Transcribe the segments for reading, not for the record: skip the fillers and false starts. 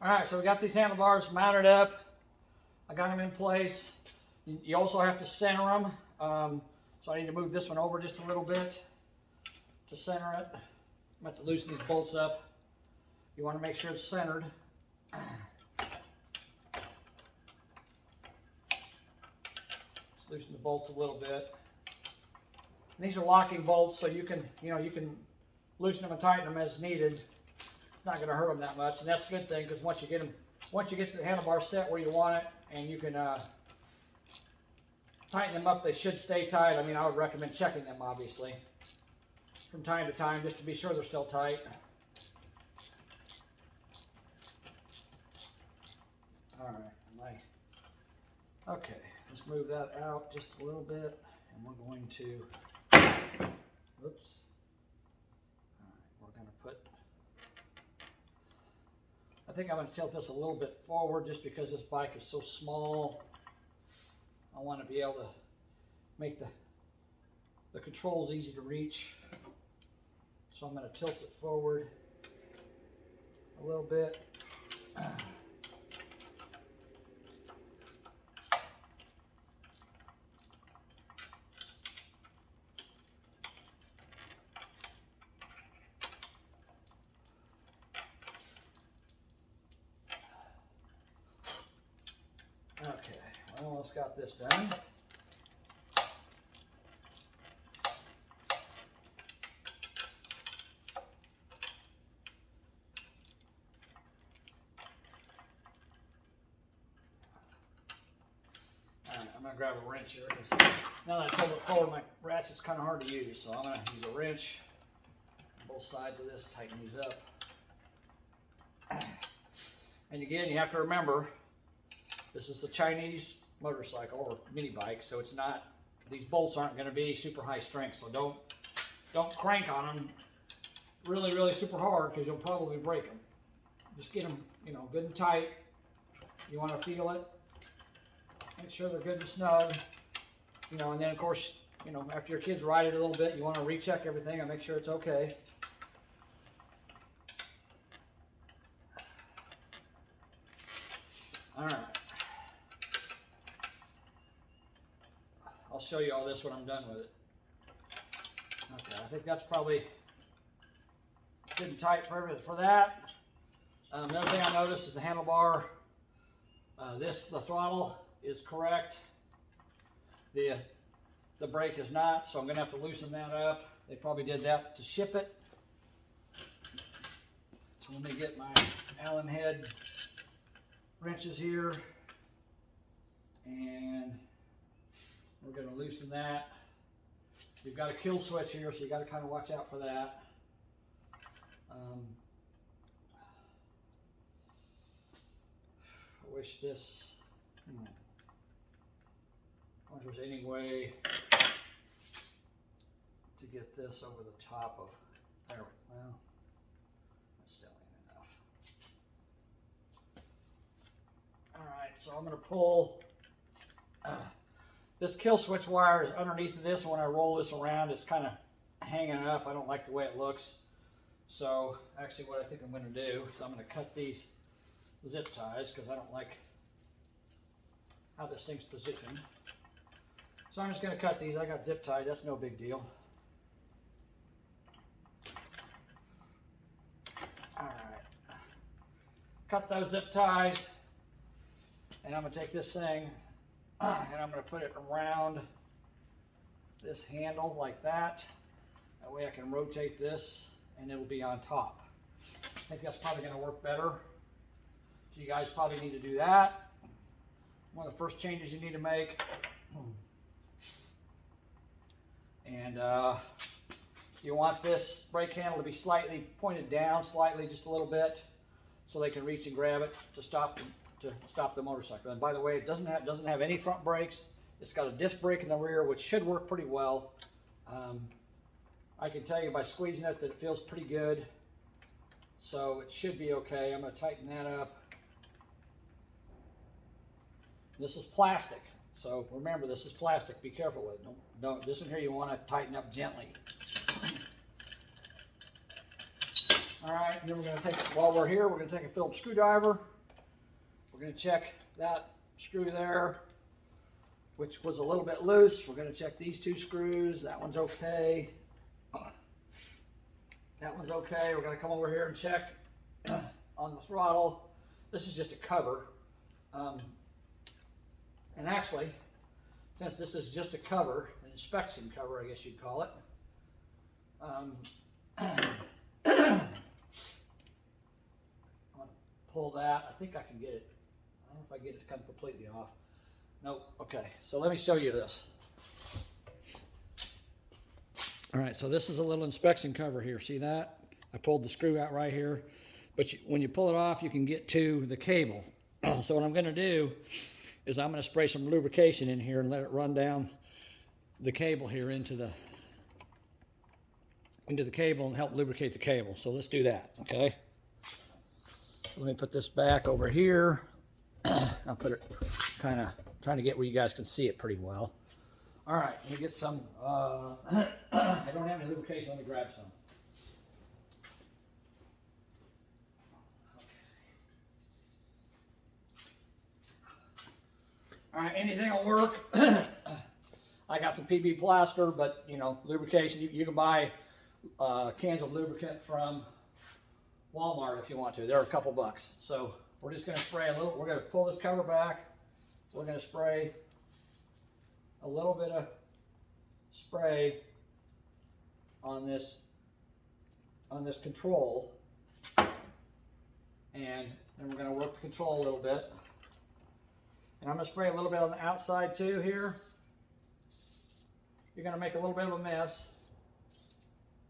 All right, so we got these handlebars mounted up. I got them in place. You also have to center them. So I need to move this one over just a little bit to center it. I'm going to have to loosen these bolts up. You want to make sure it's centered. Just loosen the bolts a little bit. And these are locking bolts, so you can loosen them and tighten them as needed. It's not going to hurt them that much, and that's a good thing because once you get the handlebar set where you want it, and you can tighten them up, they should stay tight. I mean, I would recommend checking them obviously from time to time just to be sure they're still tight. All right, okay, let's move that out just a little bit, and we're going to, whoops. All right, we're going to put, I think I'm going to tilt this a little bit forward just because this bike is so small. I want to be able to make the controls easy to reach. So I'm going to tilt it forward a little bit. Okay, I almost got this done. I'm going to grab a wrench here because now that I pulled it forward, my ratchet's kind of hard to use. So I'm going to use a wrench on both sides of this, tighten these up. And again, you have to remember, this is the Chinese motorcycle or mini bike, so it's not, these bolts aren't going to be super high strength. So don't crank on them really super hard because you'll probably break them. Just get them, good and tight. You want to feel it. Make sure they're good and snug, and then of course, after your kids ride it a little bit, you want to recheck everything and make sure it's okay. All right. I'll show you all this when I'm done with it. Okay, I think that's probably good and tight for that. Another thing I noticed is the handlebar. The throttle is correct. The brake is not, so I'm going to have to loosen that up. They probably did that to ship it. So let me get my Allen head wrenches here, and we're going to loosen that. You've got a kill switch here, so you got to kind of watch out for that. I wish this. I wonder if there's any way to get this over the top of there. Well, that's still ain't enough. All right, so I'm going to pull. This kill switch wire is underneath of this, and when I roll this around, it's kind of hanging up. I don't like the way it looks. So actually, what I think I'm going to do is I'm going to cut these zip ties because I don't like how this thing's positioned. So I'm just going to cut these. I got zip ties. That's no big deal. All right. Cut those zip ties. And I'm going to take this thing and I'm going to put it around this handle like that. That way I can rotate this and it'll be on top. I think that's probably going to work better. So you guys probably need to do that. One of the first changes you need to make. And you want this brake handle to be slightly pointed down, just a little bit, so they can reach and grab it to stop the motorcycle. And by the way, it doesn't have any front brakes. It's got a disc brake in the rear, which should work pretty well. I can tell you by squeezing it that it feels pretty good, so it should be okay. I'm going to tighten that up. This is plastic, so remember, this is plastic. Be careful with it. Don't. This one here you want to tighten up gently. All right, and then we're going to take, while we're here, we're going to take a Phillips screwdriver. We're going to check that screw there, which was a little bit loose. We're going to check these 2 screws. That one's okay. That one's okay. We're going to come over here and check on the throttle. This is just a cover. And actually, since this is just a cover, an inspection cover, I guess you'd call it, pull that. I think I can get it. I don't know if I get it to come completely off. Nope. Okay. So let me show you this. All right. So this is a little inspection cover here. See that? I pulled the screw out right here. But when you pull it off, you can get to the cable. So what I'm going to do is I'm going to spray some lubrication in here and let it run down the cable here into the cable and help lubricate the cable. So let's do that. Okay. Let me put this back over here. I'll put it kind of trying to get where you guys can see it pretty well. All right, let me get some. I don't have any lubrication. Let me grab some. All right, anything will work. I got some PB plaster, but you know, lubrication. You can buy cans of lubricant from Walmart if you want to. They're a couple bucks. So we're just going to spray a little. We're going to pull this cover back. We're going to spray a little bit of spray on this control, and then we're going to work the control a little bit. And I'm going to spray a little bit on the outside too here. You're going to make a little bit of a mess,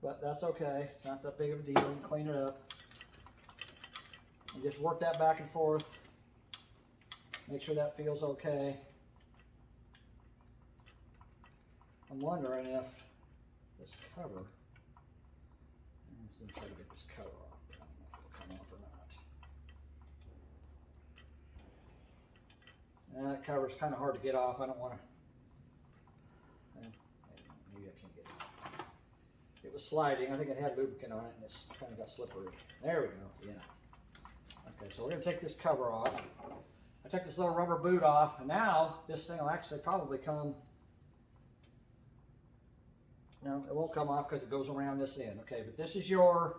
but that's okay. It's not that big of a deal. You can clean it up. And just work that back and forth. Make sure that feels okay. I'm wondering if this cover, I'm just going to try to get this cover off, but I don't know if it'll come off or not. That cover's kind of hard to get off. I don't want to, maybe I can't get it. It was sliding. I think it had lubricant on it and it's kind of got slippery. There we go, yeah. Okay, so we're going to take this cover off. I took this little rubber boot off, and now this thing will actually probably come. No, it won't come off because it goes around this end. Okay, but this is your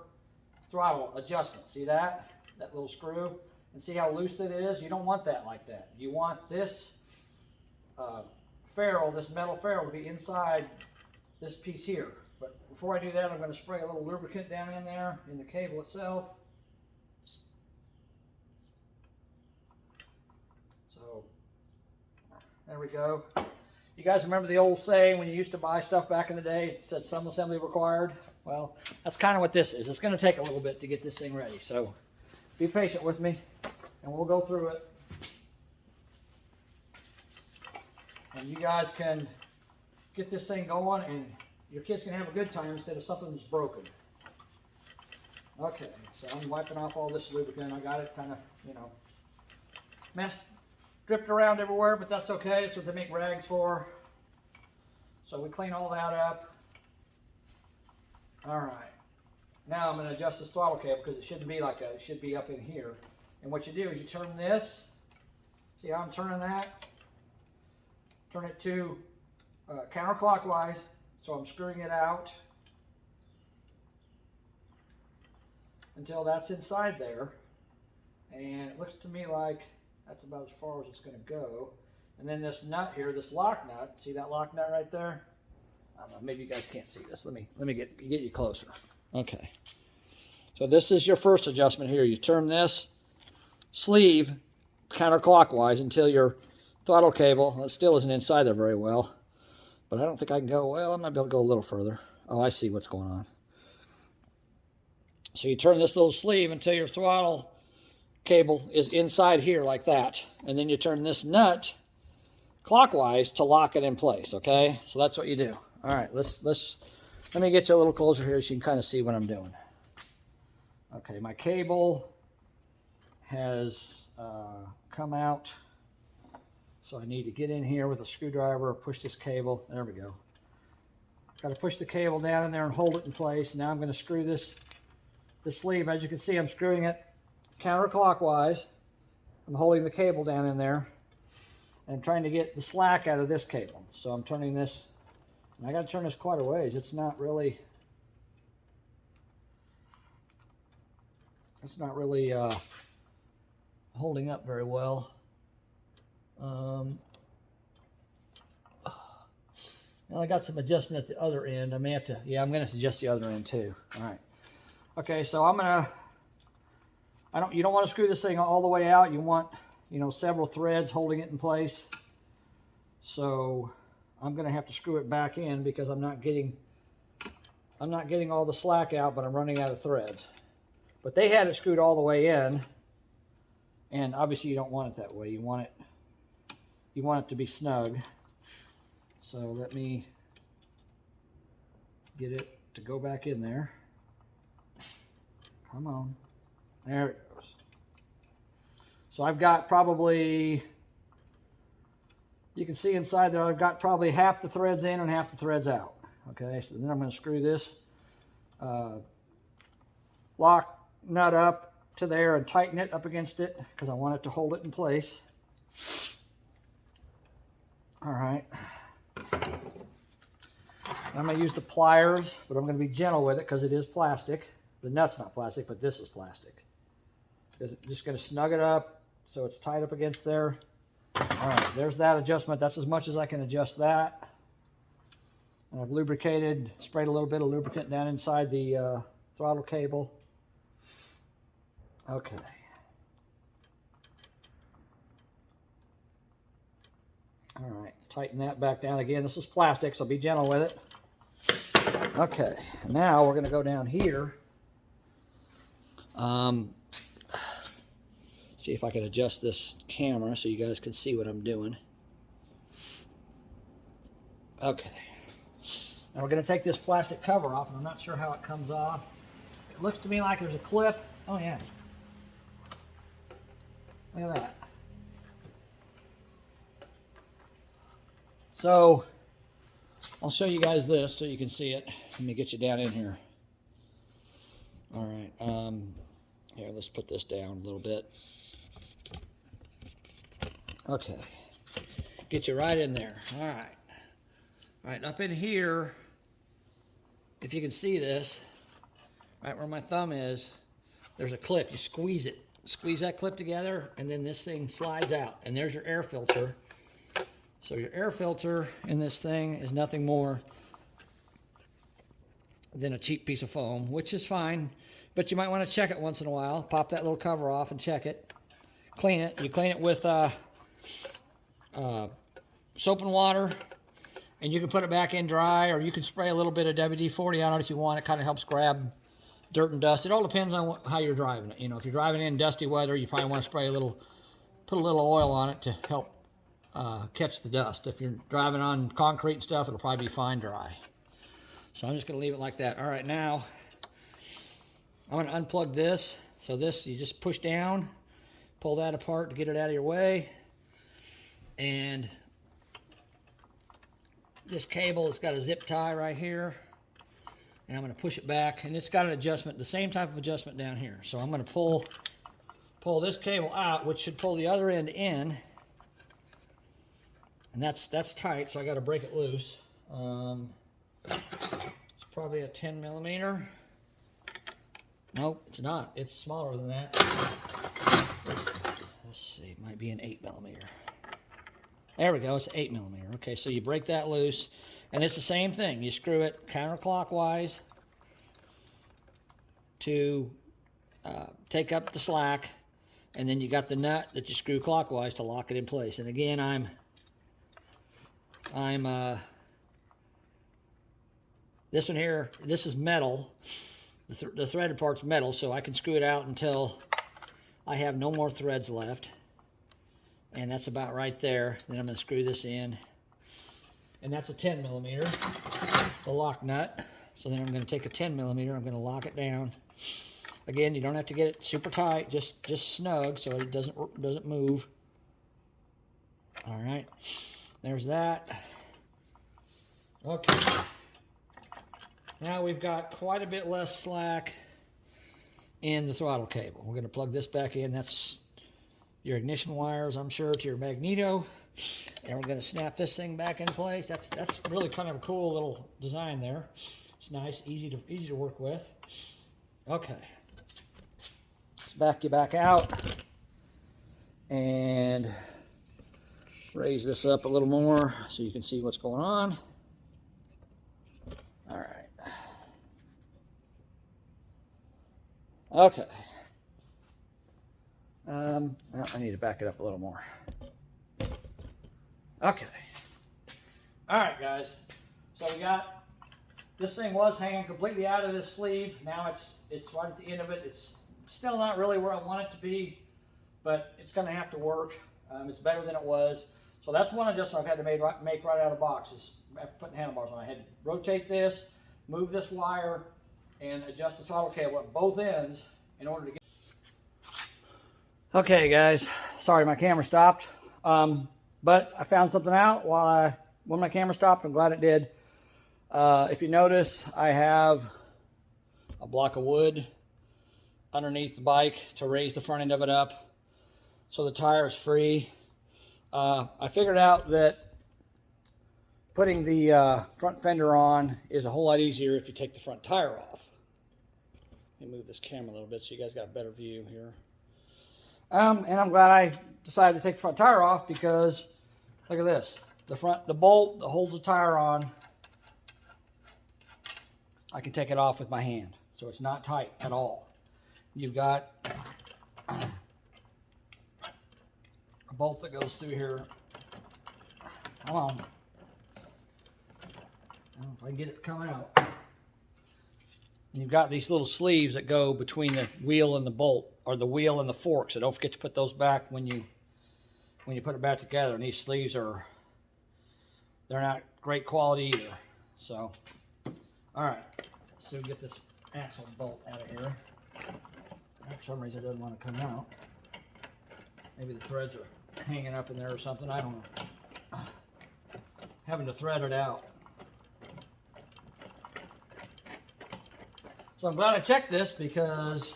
throttle adjustment. See that? That little screw? And see how loose it is? You don't want that like that. You want this ferrule, this metal ferrule, to be inside this piece here. But before I do that, I'm going to spray a little lubricant down in there, in the cable itself. So, there we go. You guys remember the old saying when you used to buy stuff back in the day, it said some assembly required? Well, that's kind of what this is. It's going to take a little bit to get this thing ready. So, be patient with me, and we'll go through it. And you guys can get this thing going, and your kids can have a good time instead of something that's broken. Okay, so I'm wiping off all this lubricant. I got it kind of, you know, messed, dripped around everywhere, but that's okay. That's what they make rags for. So we clean all that up. All right. Now I'm going to adjust this throttle cable because it shouldn't be like that. It should be up in here. And what you do is you turn this. See how I'm turning that? Turn it to counterclockwise. So I'm screwing it out until that's inside there. And it looks to me like that's about as far as it's going to go. And then this nut here, this lock nut, see that lock nut right there? I don't know, maybe you guys can't see this. Let me get you closer. Okay. So this is your first adjustment here. You turn this sleeve counterclockwise until your throttle cable, well, it still isn't inside there very well, but I don't think I can go, well, I might be able to go a little further. Oh, I see what's going on. So you turn this little sleeve until your throttle cable is inside here like that, and then you turn this nut clockwise to lock it in place. Okay, so that's what you do. All right, let me get you a little closer here so you can kind of see what I'm doing. Okay, my cable has come out, so I need to get in here with a screwdriver, push this cable. There we go. Got to push the cable down in there and hold it in place. Now I'm going to screw this the sleeve. As you can see, I'm screwing it counterclockwise. I'm holding the cable down in there. And I'm trying to get the slack out of this cable. So I'm turning this, and I got to turn this quite a ways. It's not really holding up very well. Well, I got some adjustment at the other end. I may have to, yeah, I'm going to adjust the other end too. All right. Okay, so you don't want to screw this thing all the way out. You want, several threads holding it in place. So I'm going to have to screw it back in because I'm not getting all the slack out, but I'm running out of threads. But they had it screwed all the way in, and obviously you don't want it that way. You want it to be snug. So let me get it to go back in there. Come on. There it goes. So I've got probably, you can see inside there, I've got probably half the threads in and half the threads out. Okay, so then I'm going to screw this lock nut up to there and tighten it up against it because I want it to hold it in place. All right. I'm going to use the pliers, but I'm going to be gentle with it because it is plastic. The nut's not plastic, but this is plastic. Just going to snug it up so it's tight up against there. All right, there's that adjustment. That's as much as I can adjust that. And I've lubricated, sprayed a little bit of lubricant down inside the throttle cable. Okay. All right, tighten that back down again. This is plastic, so be gentle with it. Okay, now we're going to go down here. See if I can adjust this camera so you guys can see what I'm doing. Okay. Now we're going to take this plastic cover off, and I'm not sure how it comes off. It looks to me like there's a clip. Oh, yeah. Look at that. So I'll show you guys this so you can see it. Let me get you down in here. All right. Here, let's put this down a little bit. Okay. Get you right in there. All right. All right, up in here, if you can see this, right where my thumb is, there's a clip. You squeeze it. Squeeze that clip together, and then this thing slides out. And there's your air filter. So your air filter in this thing is nothing more than a cheap piece of foam, which is fine, but you might want to check it once in a while. Pop that little cover off and check it. Clean it. You clean it with soap and water, and you can put it back in dry, or you can spray a little bit of WD-40 on it if you want. It kind of helps grab dirt and dust. It all depends on how you're driving it. If you're driving in dusty weather, you probably want to spray put a little oil on it to help catch the dust. If you're driving on concrete and stuff, it'll probably be fine dry. So I'm just going to leave it like that. All right, now I'm going to unplug this. So this, you just push down, pull that apart to get it out of your way. And this cable, it's got a zip tie right here. And I'm going to push it back. And it's got an adjustment, the same type of adjustment down here. So I'm going to pull this cable out, which should pull the other end in. And that's tight, so I got to break it loose. It's probably a 10 millimeter. Nope, it's not. It's smaller than that. Let's see, it might be an 8 millimeter. There we go, it's 8 millimeter. Okay, so you break that loose, and it's the same thing. You screw it counterclockwise to take up the slack, and then you got the nut that you screw clockwise to lock it in place. And again, this one here, this is metal. The threaded part's metal, so I can screw it out until I have no more threads left. And that's about right there. Then I'm going to screw this in. And that's a 10 millimeter, the lock nut. So then I'm going to take a 10 millimeter, I'm going to lock it down. Again, you don't have to get it super tight, just snug so it doesn't move. All right. There's that. Okay. Now we've got quite a bit less slack in the throttle cable. We're going to plug this back in. That's your ignition wires, I'm sure, to your magneto. And we're going to snap this thing back in place. That's really kind of a cool little design there. It's nice, easy to work with. Okay. Let's back you back out and raise this up a little more so you can see what's going on. All right. Okay. Well, I need to back it up a little more. Okay. All right, guys. So we got, this thing was hanging completely out of this sleeve. Now it's right at the end of it. It's still not really where I want it to be, but it's going to have to work. It's better than it was. So that's one adjustment I've had to make right out of the box, is after putting handlebars on. I had to rotate this, move this wire, and adjust the throttle cable at both ends in order to get. Okay, guys. Sorry my camera stopped. But I found something out when my camera stopped. I'm glad it did. If you notice, I have a block of wood underneath the bike to raise the front end of it up so the tire is free. I figured out that putting the front fender on is a whole lot easier if you take the front tire off. Let me move this camera a little bit so you guys got a better view here. And I'm glad I decided to take the front tire off because look at this. The bolt that holds the tire on, I can take it off with my hand. So it's not tight at all. You've got a bolt that goes through here. Come on. I don't know if I can get it coming out. You've got these little sleeves that go between the wheel and the bolt, or the wheel and the fork. So don't forget to put those back when you put it back together. And these sleeves they're not great quality either. So, all right, so we get this axle bolt out of here. For some reason it doesn't want to come out. Maybe the threads are hanging up in there or something. I don't know. Having to thread it out. So I'm glad I checked this because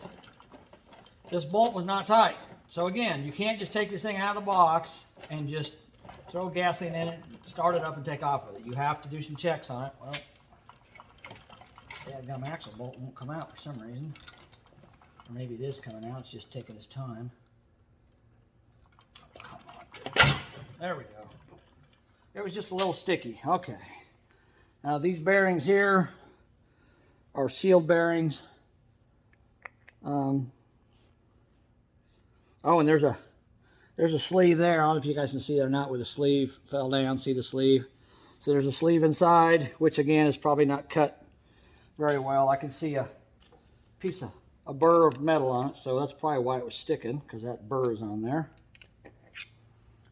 this bolt was not tight. So again, you can't just take this thing out of the box and just throw gasoline in it, start it up and take off with it. You have to do some checks on it. Well, dadgum axle bolt won't come out for some reason. Or maybe it is coming out, it's just taking its time. Oh, come on. There we go. It was just a little sticky. Okay. Now these bearings here are sealed bearings. Oh, and there's a sleeve there. I don't know if you guys can see it or not, where the sleeve fell down. See the sleeve? So there's a sleeve inside, which again is probably not cut very well. I can see a burr of metal on it, so that's probably why it was sticking, because that burr is on there.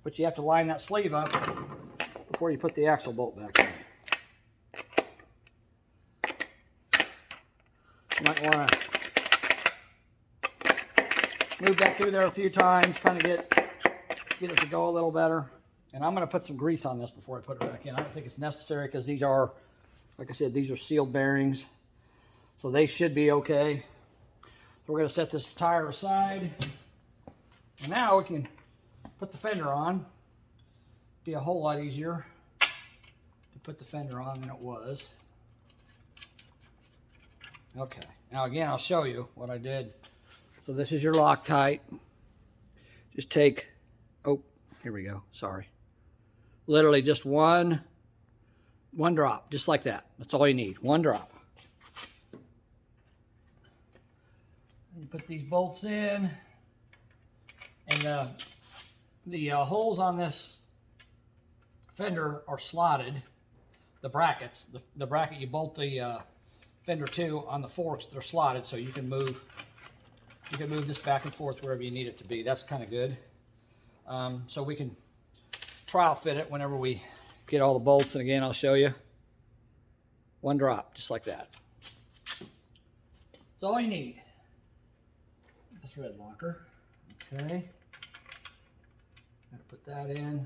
But you have to line that sleeve up before you put the axle bolt back in. You might want to move that through there a few times, kind of get it to go a little better. And I'm going to put some grease on this before I put it back in. I don't think it's necessary because these are, like I said, these are sealed bearings. So they should be okay. So we're going to set this tire aside. And now we can put the fender on. Be a whole lot easier to put the fender on than it was. Okay, now again, I'll show you what I did. So this is your Loctite. Just take, oh, here we go, sorry. Literally just one drop, just like that. That's all you need, one drop. You put these bolts in, and the holes on this fender are slotted. The brackets, the bracket you bolt the fender to on the forks, they're slotted, so you can move this back and forth wherever you need it to be. That's kind of good. So we can trial fit it whenever we get all the bolts, and again, I'll show you. One drop, just like that. That's all you need. The thread locker. Okay. Gotta put that in.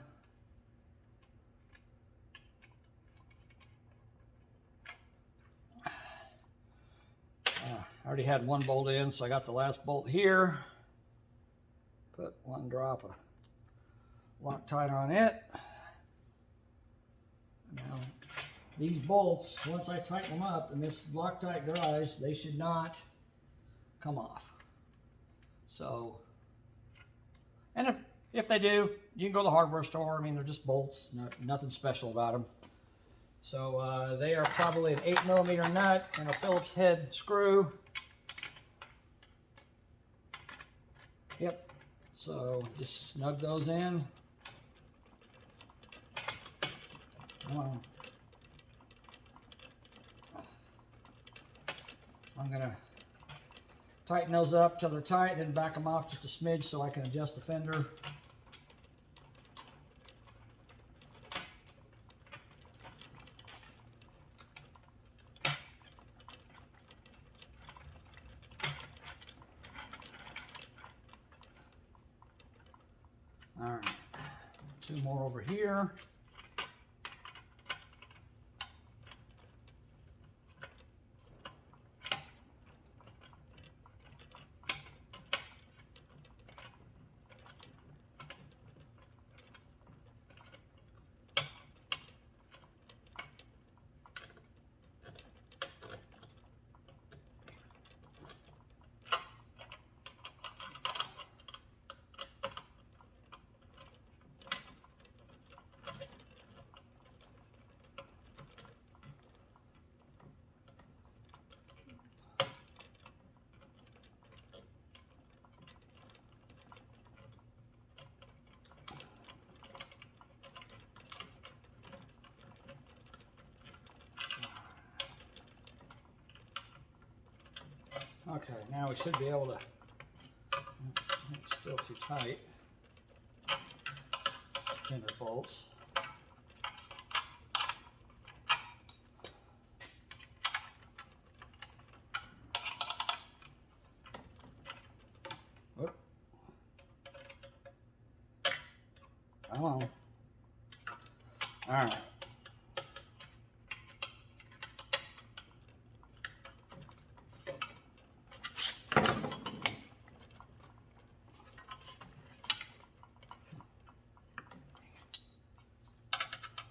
I already had one bolt in, so I got the last bolt here. Put one drop of Loctite on it. Now, these bolts, once I tighten them up and this Loctite dries, they should not come off. So, and if they do, you can go to the hardware store. I mean, they're just bolts, nothing special about them. So they are probably an 8mm nut and a Phillips head screw. Yep. So just snug those in. I'm gonna tighten those up till they're tight, then back them off just a smidge so I can adjust the fender. All right, two more over here. Okay, now we should be able to, it's still too tight, fender bolts. Whoop. Come on. All right.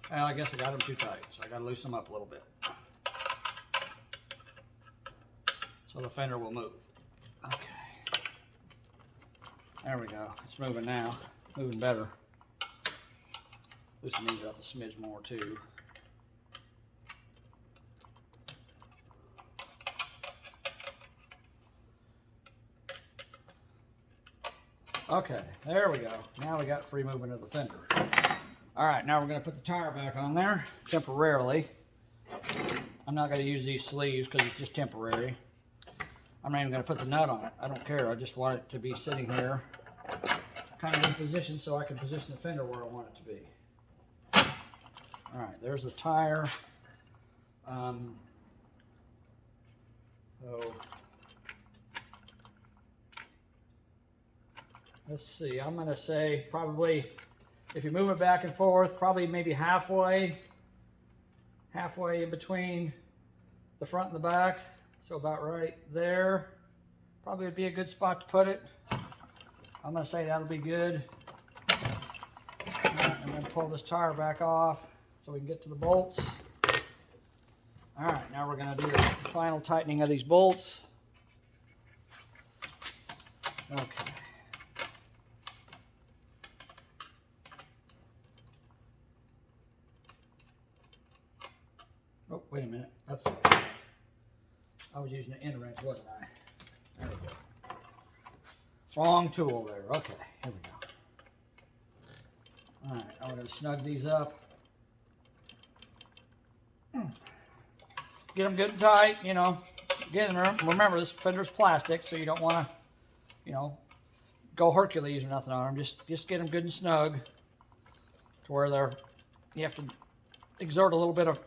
Well, I guess I got them too tight, so I got to loosen them up a little bit. So the fender will move. Okay. There we go. It's moving now. Moving better. Loosen these up a smidge more too. Okay, there we go. Now we got free movement of the fender. All right, now we're going to put the tire back on there temporarily. I'm not going to use these sleeves because it's just temporary. I'm not even going to put the nut on it. I don't care. I just want it to be sitting here kind of in position so I can position the fender where I want it to be. All right, there's the tire. So let's see, I'm going to say probably, if you move it back and forth, probably maybe halfway in between the front and the back. So about right there. Probably would be a good spot to put it. I'm going to say that'll be good. Right, and then pull this tire back off so we can get to the bolts. All right, now we're going to do the final tightening of these bolts. Okay. Oh, wait a minute. I was using an end wrench, wasn't I? There we go. Wrong tool there. Okay, here we go. All right, I'm going to snug these up. Get them good and tight, you know. Again, remember this fender's plastic, so you don't want to, you know, go Hercules or nothing on them. Just get them good and snug to where you have to exert a little bit of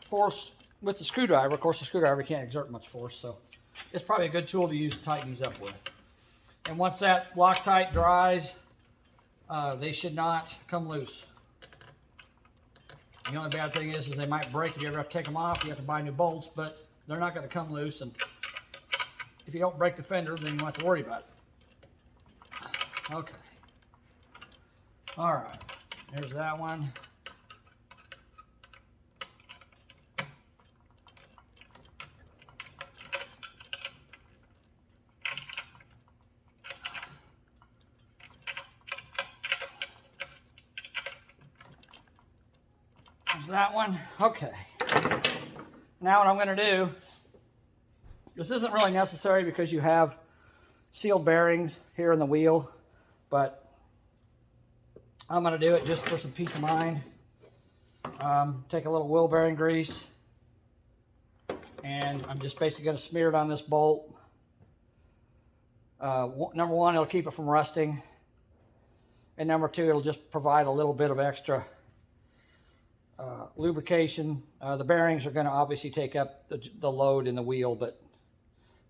force with the screwdriver. Of course, the screwdriver can't exert much force, so it's probably a good tool to use to tighten these up with. And once that Loctite dries, they should not come loose. The only bad thing is they might break if you ever have to take them off. You have to buy new bolts, but they're not going to come loose. And if you don't break the fender, then you don't have to worry about it. Okay. All right. There's that one. There's that one. Okay. Now what I'm going to do, this isn't really necessary because you have sealed bearings here in the wheel, but I'm going to do it just for some peace of mind. Take a little wheel bearing grease, and I'm just basically going to smear it on this bolt. Number one, it'll keep it from rusting, and number two, it'll just provide a little bit of extra lubrication. The bearings are going to obviously take up the load in the wheel, but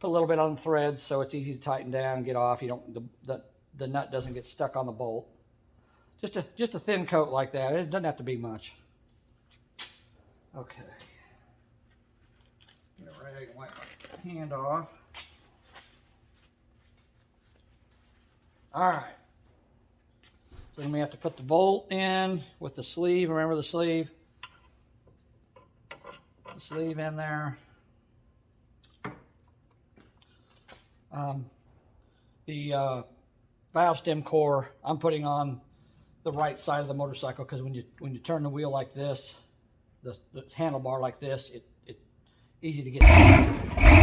put a little bit on the threads so it's easy to tighten down and get off. You don't, the nut doesn't get stuck on the bolt. Just a thin coat like that. It doesn't have to be much. Okay. Get a rag and wipe my hand off. All right. So then we have to put the bolt in with the sleeve. Remember the sleeve? The sleeve in there. The valve stem core I'm putting on the right side of the motorcycle because when you turn the wheel like this, the handlebar like this, it's easy to get.